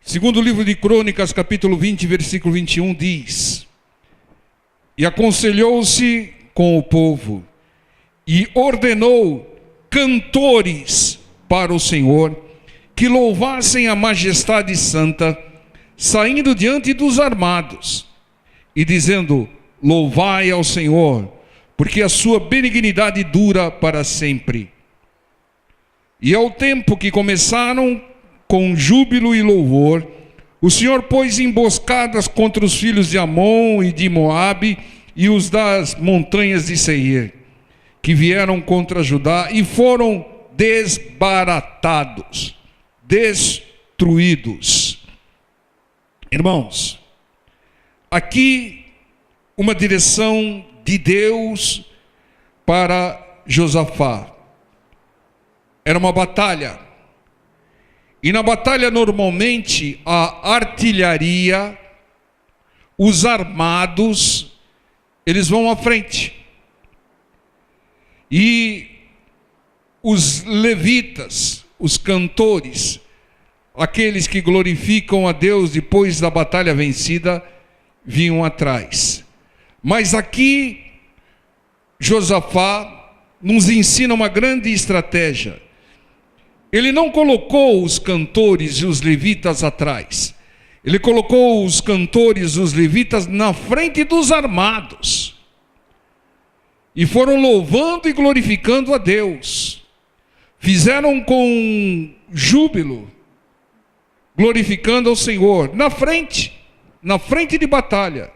Segundo livro de Crônicas, capítulo 20, versículo 21, diz: E aconselhou-se com o povo, e ordenou cantores para o Senhor, que louvassem a majestade santa, saindo diante dos armados, e dizendo: Louvai ao Senhor, porque a sua benignidade dura para sempre. E ao tempo que começaram com júbilo e louvor, o Senhor pôs emboscadas contra os filhos de Amon e de Moabe e os das montanhas de Seir, que vieram contra Judá e foram desbaratados, destruídos. Irmãos, aqui uma direção de Deus para Josafá. Era uma batalha. E na batalha, normalmente, a artilharia, os armados, eles vão à frente. E os levitas, os cantores, aqueles que glorificam a Deus depois da batalha vencida, vinham atrás. Mas aqui, Josafá nos ensina uma grande estratégia. Ele não colocou os cantores e os levitas atrás. Ele colocou os cantores e os levitas na frente dos armados. E foram louvando e glorificando a Deus. Fizeram com júbilo, glorificando ao Senhor, na frente de batalha,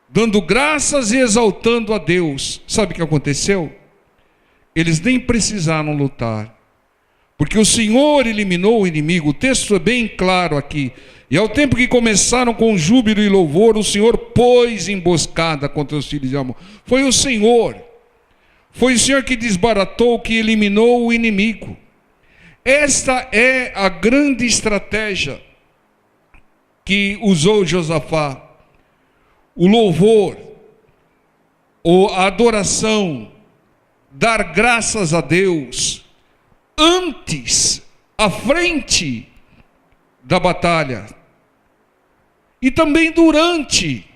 dando graças e exaltando a Deus. Sabe o que aconteceu? Eles nem precisaram lutar, porque o Senhor eliminou o inimigo. O texto é bem claro aqui. E ao tempo que começaram com júbilo e louvor, o Senhor pôs emboscada contra os filhos de Amon. Foi o Senhor que desbaratou, que eliminou o inimigo. Esta é a grande estratégia que usou Josafá. O louvor, ou a adoração, dar graças a Deus, antes, à frente da batalha, e também durante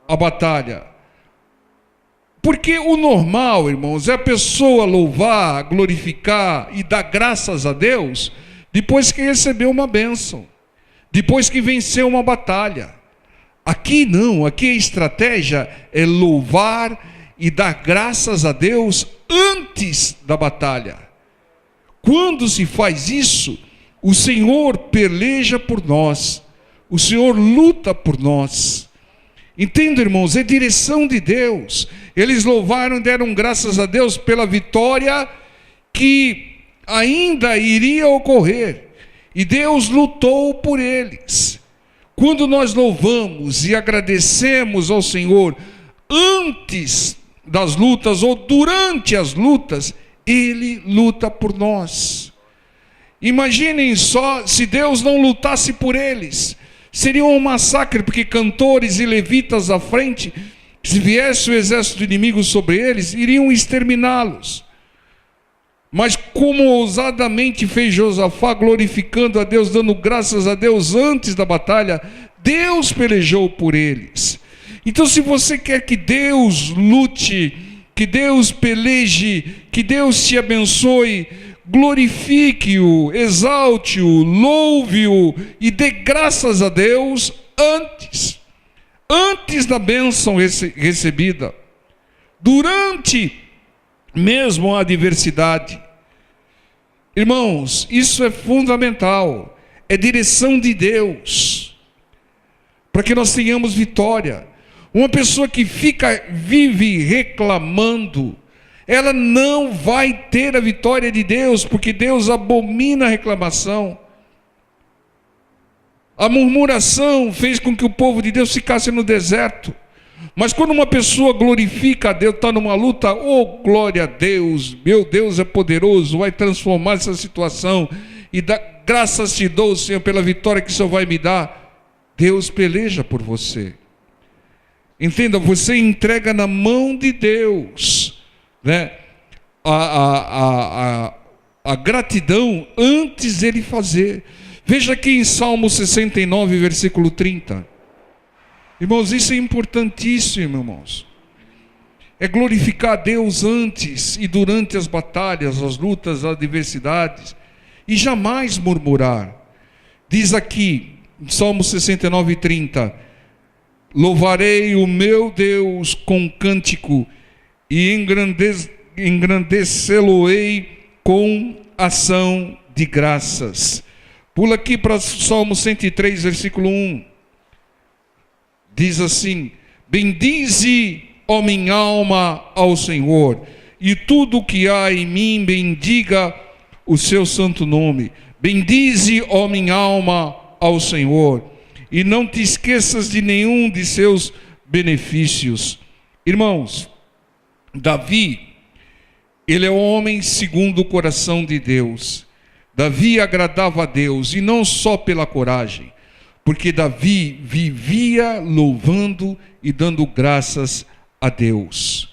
a batalha. Porque o normal, irmãos, é a pessoa louvar, glorificar e dar graças a Deus depois que recebeu uma bênção, depois que venceu uma batalha. Aqui não, aqui a estratégia é louvar e dar graças a Deus antes da batalha. Quando se faz isso, o Senhor peleja por nós, o Senhor luta por nós. Entenda, irmãos, é direção de Deus. Eles louvaram e deram graças a Deus pela vitória que ainda iria ocorrer. E Deus lutou por eles. Quando nós louvamos e agradecemos ao Senhor antes das lutas ou durante as lutas, Ele luta por nós. Imaginem só se Deus não lutasse por eles. Seria um massacre, porque cantores e levitas à frente, se viesse o exército inimigo sobre eles, iriam exterminá-los. Mas como ousadamente fez Josafá, glorificando a Deus, dando graças a Deus antes da batalha, Deus pelejou por eles. Então, se você quer que Deus lute, que Deus peleje, que Deus te abençoe, glorifique-o, exalte-o, louve-o e dê graças a Deus antes da bênção recebida, durante mesmo a adversidade. Irmãos, isso é fundamental, é direção de Deus, para que nós tenhamos vitória. Uma pessoa que vive reclamando, ela não vai ter a vitória de Deus, porque Deus abomina a reclamação. A murmuração fez com que o povo de Deus ficasse no deserto. Mas quando uma pessoa glorifica a Deus, está numa luta, oh glória a Deus, meu Deus é poderoso, vai transformar essa situação, e dá graças te dou, Senhor, pela vitória que o Senhor vai me dar. Deus peleja por você. Entenda, você entrega na mão de Deus, né, a gratidão antes dele fazer. Veja aqui em Salmo 69, versículo 30. Irmãos, isso é importantíssimo, irmãos. É glorificar a Deus antes e durante as batalhas, as lutas, as adversidades, e jamais murmurar. Diz aqui, Salmo 69, 30, louvarei o meu Deus com cântico e engrandecê-lo-ei com ação de graças. Pula aqui para Salmo 103, versículo 1. Diz assim: bendize, ó minha alma, ao Senhor, e tudo o que há em mim bendiga o seu santo nome. Bendize, ó minha alma, ao Senhor, e não te esqueças de nenhum de seus benefícios. Irmãos, Davi, ele é um homem segundo o coração de Deus. Davi agradava a Deus, e não só pela coragem, porque Davi vivia louvando e dando graças a Deus,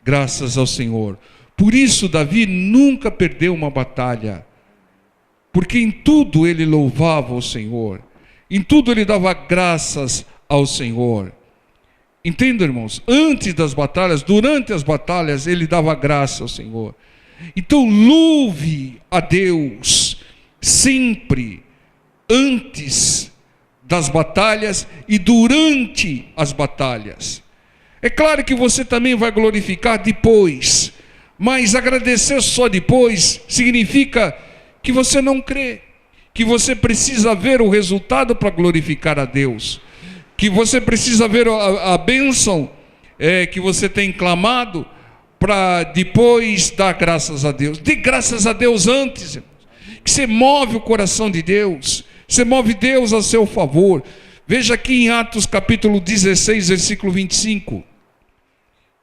graças ao Senhor. Por isso Davi nunca perdeu uma batalha, porque em tudo ele louvava o Senhor, em tudo ele dava graças ao Senhor. Entenda, irmãos, antes das batalhas, durante as batalhas, ele dava graça ao Senhor. Então louve a Deus sempre, antes das batalhas e durante as batalhas. É claro que você também vai glorificar depois, mas agradecer só depois significa que você não crê, que você precisa ver o resultado para glorificar a Deus, que você precisa ver a bênção que você tem clamado para depois dar graças a Deus. Dê graças a Deus antes, irmãos, que você move o coração de Deus, você move Deus a seu favor. Veja aqui em Atos capítulo 16, versículo 25.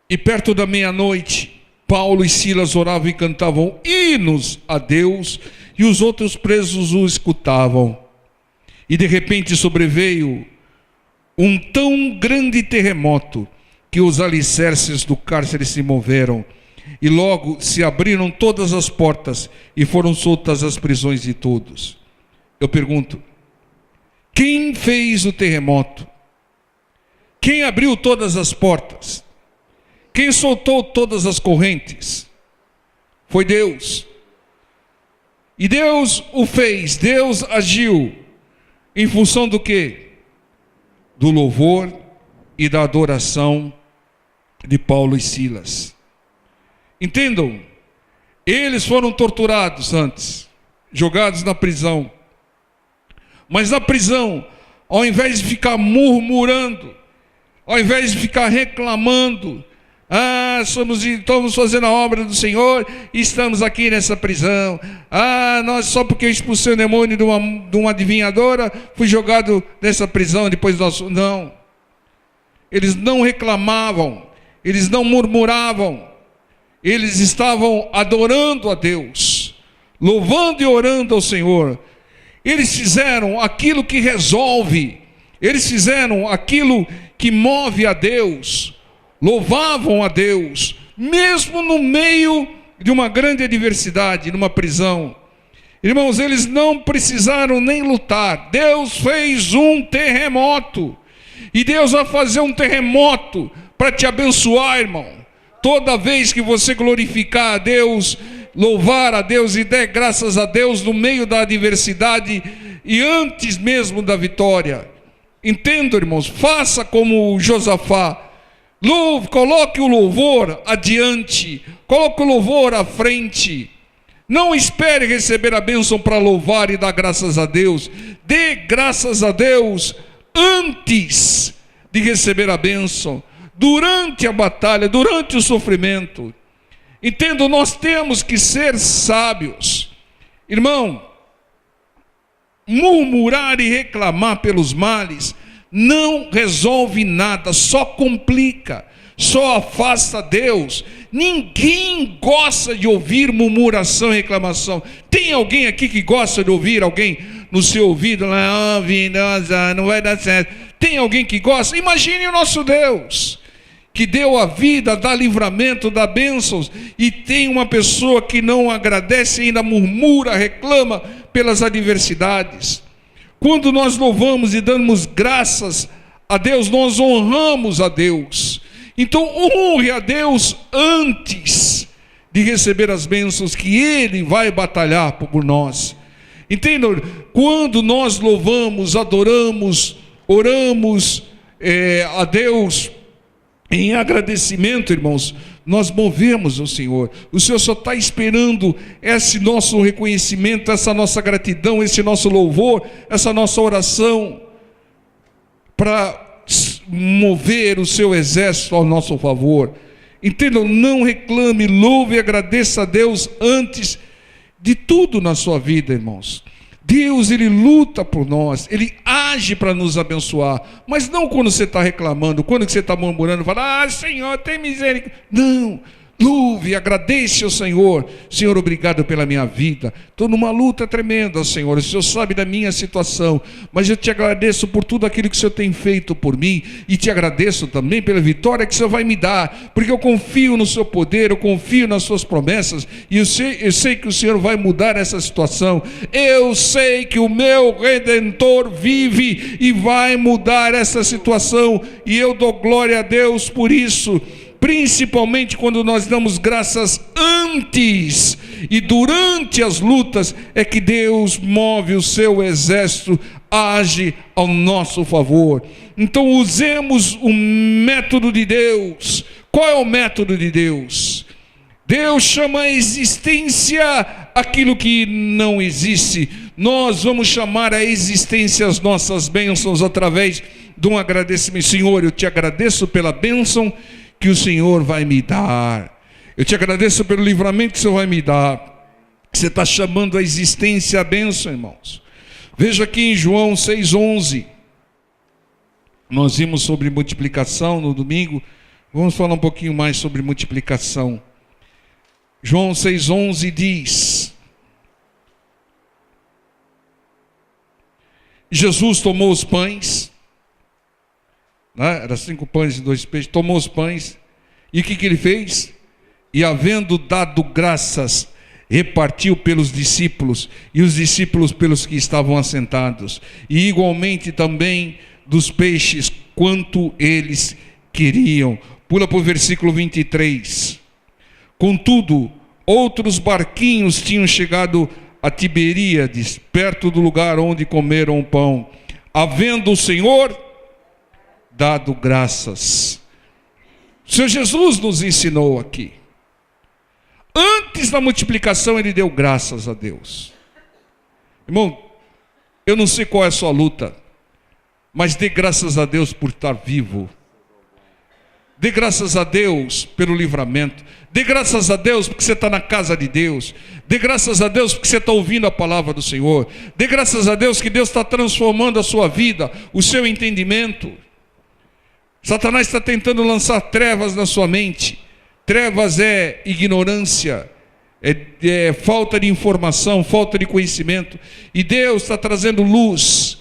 E perto da meia-noite, Paulo e Silas oravam e cantavam hinos a Deus, e os outros presos o escutavam. E de repente sobreveio um tão grande terremoto, que os alicerces do cárcere se moveram, e logo se abriram todas as portas, e foram soltas as prisões de todos. Eu pergunto, quem fez o terremoto? Quem abriu todas as portas? Quem soltou todas as correntes? Foi Deus. E Deus o fez, Deus agiu, em função do quê? Do louvor e da adoração de Paulo e Silas. Entendam, eles foram torturados antes, jogados na prisão. Mas na prisão, ao invés de ficar murmurando, ao invés de ficar reclamando, estamos fazendo a obra do Senhor e estamos aqui nessa prisão. Nós só porque eu expulsei o demônio de uma adivinhadora, fui jogado nessa prisão, depois nós... Não. Eles não reclamavam, eles não murmuravam, eles estavam adorando a Deus, louvando e orando ao Senhor. Eles fizeram aquilo que resolve, eles fizeram aquilo que move a Deus, louvavam a Deus, mesmo no meio de uma grande adversidade, numa prisão. Irmãos, eles não precisaram nem lutar. Deus fez um terremoto, e Deus vai fazer um terremoto para te abençoar, irmão. Toda vez que você glorificar a Deus, louvar a Deus e der graças a Deus no meio da adversidade e antes mesmo da vitória. Entenda, irmãos, faça como Josafá. Coloque o louvor adiante, coloque o louvor à frente. Não espere receber a bênção para louvar e dar graças a Deus. Dê graças a Deus antes de receber a bênção, durante a batalha, durante o sofrimento. Entendo, nós temos que ser sábios. Irmão, murmurar e reclamar pelos males não resolve nada, só complica, só afasta Deus. Ninguém gosta de ouvir murmuração e reclamação. Tem alguém aqui que gosta de ouvir alguém no seu ouvido? Não vai dar certo. Tem alguém que gosta? Imagine o nosso Deus, que deu a vida, dá livramento, dá bênçãos, e tem uma pessoa que não agradece e ainda murmura, reclama pelas adversidades. Quando nós louvamos e damos graças a Deus, nós honramos a Deus. Então honre a Deus antes de receber as bênçãos que Ele vai batalhar por nós. Entendam? Quando nós louvamos, adoramos, oramos a Deus em agradecimento, irmãos, nós movemos o Senhor. O Senhor só está esperando esse nosso reconhecimento, essa nossa gratidão, esse nosso louvor, essa nossa oração, para mover o seu exército ao nosso favor. Entendam? Não reclame, louve e agradeça a Deus antes de tudo na sua vida, irmãos. Deus, Ele luta por nós, Ele age para nos abençoar, mas não quando você está reclamando, quando você está murmurando, fala, Senhor, tem misericórdia. Não, louve, agradeça ao Senhor. Senhor, obrigado pela minha vida, estou numa luta tremenda, Senhor, o Senhor sabe da minha situação, mas eu te agradeço por tudo aquilo que o Senhor tem feito por mim, e te agradeço também pela vitória que o Senhor vai me dar, porque eu confio no seu poder, eu confio nas suas promessas, e eu sei que o Senhor vai mudar essa situação. Eu sei que o meu Redentor vive e vai mudar essa situação, e eu dou glória a Deus por isso. Principalmente quando nós damos graças antes e durante as lutas, é que Deus move o seu exército, age ao nosso favor. Então usemos o método de Deus. Qual é o método de Deus? Deus chama a existência aquilo que não existe. Nós vamos chamar a existência as nossas bênçãos através de um agradecimento. Senhor, eu te agradeço pela bênção que o Senhor vai me dar. Eu te agradeço pelo livramento que o Senhor vai me dar. Você está chamando a existência a bênção, irmãos. Veja aqui em João 6,11. Nós vimos sobre multiplicação no domingo. Vamos falar um pouquinho mais sobre multiplicação. João 6,11 diz: Jesus tomou os pães, era 5 pães e 2 peixes, tomou os pães, e o que ele fez? E havendo dado graças, repartiu pelos discípulos, e os discípulos pelos que estavam assentados, e igualmente também dos peixes, quanto eles queriam. Pula para o versículo 23. Contudo, outros barquinhos tinham chegado a Tiberíades, perto do lugar onde comeram o pão. Havendo o Senhor dado graças. O Senhor Jesus nos ensinou aqui. Antes da multiplicação, Ele deu graças a Deus. Irmão, eu não sei qual é a sua luta, mas dê graças a Deus por estar vivo. Dê graças a Deus pelo livramento. Dê graças a Deus porque você está na casa de Deus. Dê graças a Deus porque você está ouvindo a palavra do Senhor. Dê graças a Deus que Deus está transformando a sua vida, o seu entendimento. Satanás está tentando lançar trevas na sua mente. Trevas é ignorância, é falta de informação, falta de conhecimento. E Deus está trazendo luz,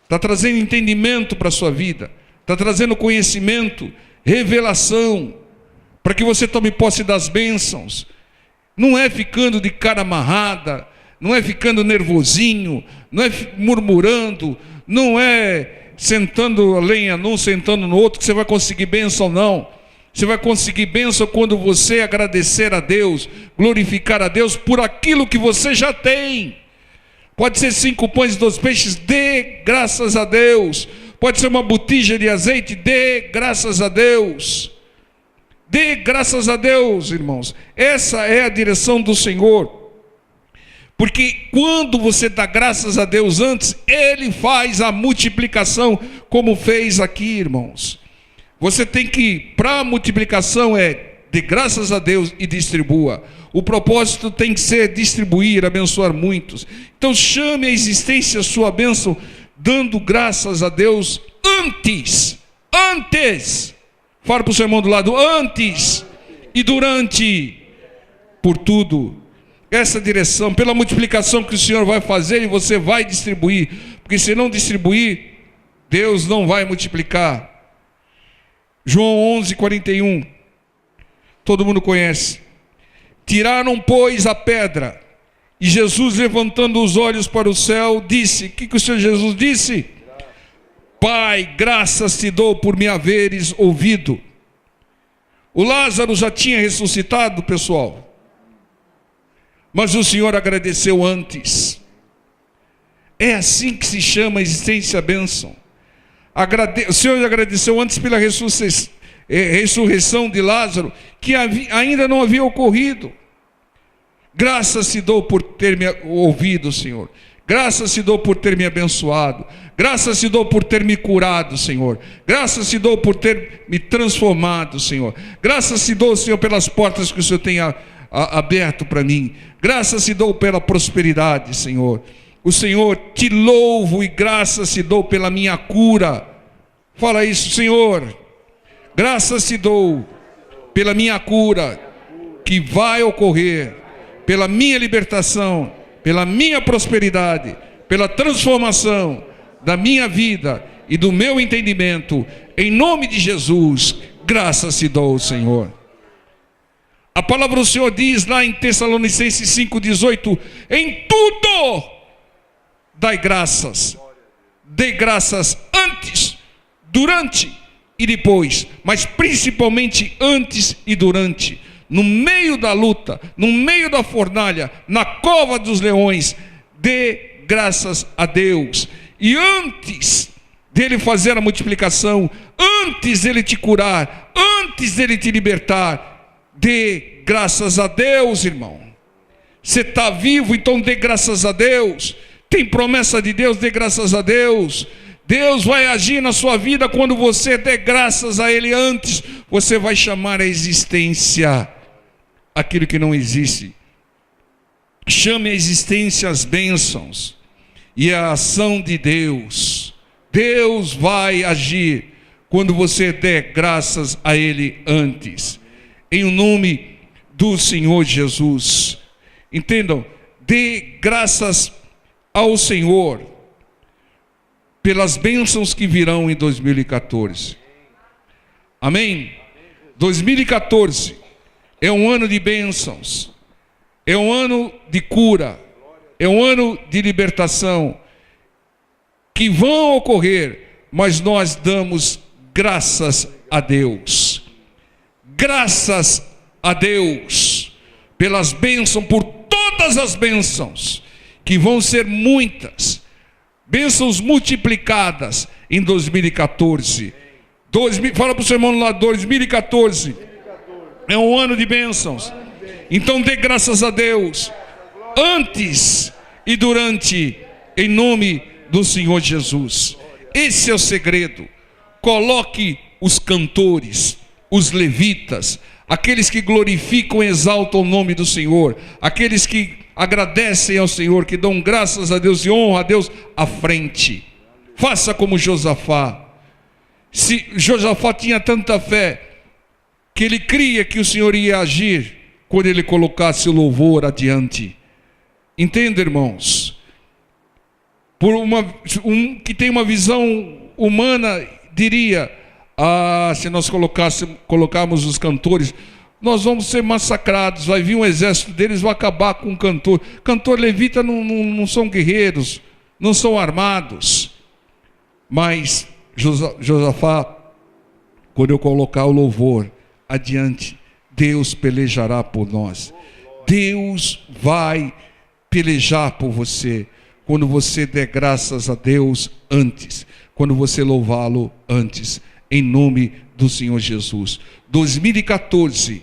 está trazendo entendimento para a sua vida, está trazendo conhecimento, revelação, para que você tome posse das bênçãos. Não é ficando de cara amarrada, não é ficando nervosinho, não é murmurando, não é sentando a lenha num, sentando no outro, que você vai conseguir bênção, não. Você vai conseguir bênção quando você agradecer a Deus, glorificar a Deus por aquilo que você já tem. Pode ser 5 pães e 2 peixes, dê graças a Deus. Pode ser uma botija de azeite, dê graças a Deus. Dê graças a Deus, irmãos. Essa é a direção do Senhor. Porque quando você dá graças a Deus antes, Ele faz a multiplicação, como fez aqui, irmãos. Você tem que, para a multiplicação, dê graças a Deus e distribua. O propósito tem que ser distribuir, abençoar muitos. Então chame a existência a sua bênção, dando graças a Deus antes. Fala para o seu irmão do lado, antes e durante, por tudo. Essa direção, pela multiplicação que o Senhor vai fazer, e você vai distribuir. Porque se não distribuir, Deus não vai multiplicar. João 11:41. Todo mundo conhece. Tiraram, pois, a pedra, E Jesus, levantando os olhos para o céu, disse: o que o Senhor Jesus disse? Pai, graças te dou por me haveres ouvido. O Lázaro já tinha ressuscitado, pessoal, mas o Senhor agradeceu antes. É assim que se chama a existência bênção. O Senhor agradeceu antes pela ressurreição de Lázaro, que ainda não havia ocorrido. Graças te dou por ter me ouvido, Senhor. Graças te dou por ter me abençoado. Graças te dou por ter me curado, Senhor. Graças te dou por ter me transformado, Senhor. Graças te dou, Senhor, pelas portas que o Senhor tem aberto para mim. Graças te dou pela prosperidade, Senhor. O Senhor, te louvo e graças te dou pela minha cura. Fala isso, Senhor. Graças te dou pela minha cura que vai ocorrer, pela minha libertação, pela minha prosperidade, pela transformação da minha vida e do meu entendimento. Em nome de Jesus, graças te dou, Senhor. A palavra do Senhor diz lá em Tessalonicenses 5,18: em tudo dai graças. Dê graças antes, durante e depois, mas principalmente antes e durante. No meio da luta, no meio da fornalha, na cova dos leões, dê graças a Deus. E antes dele fazer a multiplicação, antes dele te curar, antes dele te libertar, dê graças a Deus, irmão. Você está vivo, então dê graças a Deus. Tem promessa de Deus, dê graças a Deus. Deus vai agir na sua vida quando você der graças a Ele antes. Você vai chamar a existência aquilo que não existe. Chame a existência as bênçãos e a ação de Deus. Deus vai agir quando você der graças a Ele antes. Em nome do Senhor Jesus. Entendam, dê graças ao Senhor pelas bênçãos que virão em 2014. Amém? 2014 é um ano de bênçãos, é um ano de cura, é um ano de libertação, que vão ocorrer, mas nós damos graças a Deus. Graças a Deus pelas bênçãos, por todas as bênçãos, que vão ser muitas, bênçãos multiplicadas em 2014. Fala para o seu irmão lá, 2014 é um ano de bênçãos. Então dê graças a Deus antes e durante, em nome do Senhor Jesus. Esse é o segredo. Coloque os cantores, os levitas, aqueles que glorificam e exaltam o nome do Senhor, aqueles que agradecem ao Senhor, que dão graças a Deus e honram a Deus à frente. Faça como Josafá. Se Josafá tinha tanta fé que ele cria que o Senhor ia agir quando ele colocasse o louvor adiante. Entenda, irmãos? Por que tem uma visão humana, diria: se nós colocarmos os cantores, nós vamos ser massacrados, vai vir um exército deles, vai acabar com o cantor. Cantor levita não são guerreiros, não são armados. Mas Josafá, quando eu colocar o louvor adiante, Deus pelejará por nós. Deus vai pelejar por você, quando você der graças a Deus antes, quando você louvá-lo antes, em nome do Senhor Jesus. 2014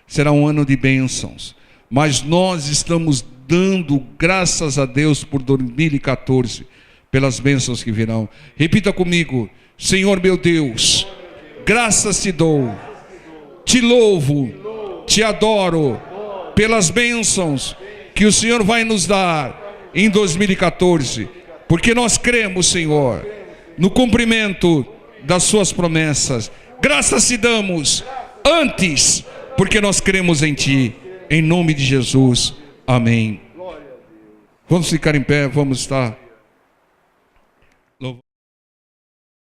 será um ano de bênçãos, mas nós estamos dando graças a Deus por 2014, pelas bênçãos que virão. Repita comigo: Senhor meu Deus, graças te dou, te louvo, te adoro pelas bênçãos que o Senhor vai nos dar em 2014, porque nós cremos, Senhor, no cumprimento das suas promessas. Graças te damos antes, porque nós cremos em ti, em nome de Jesus, amém. Vamos ficar em pé, vamos estar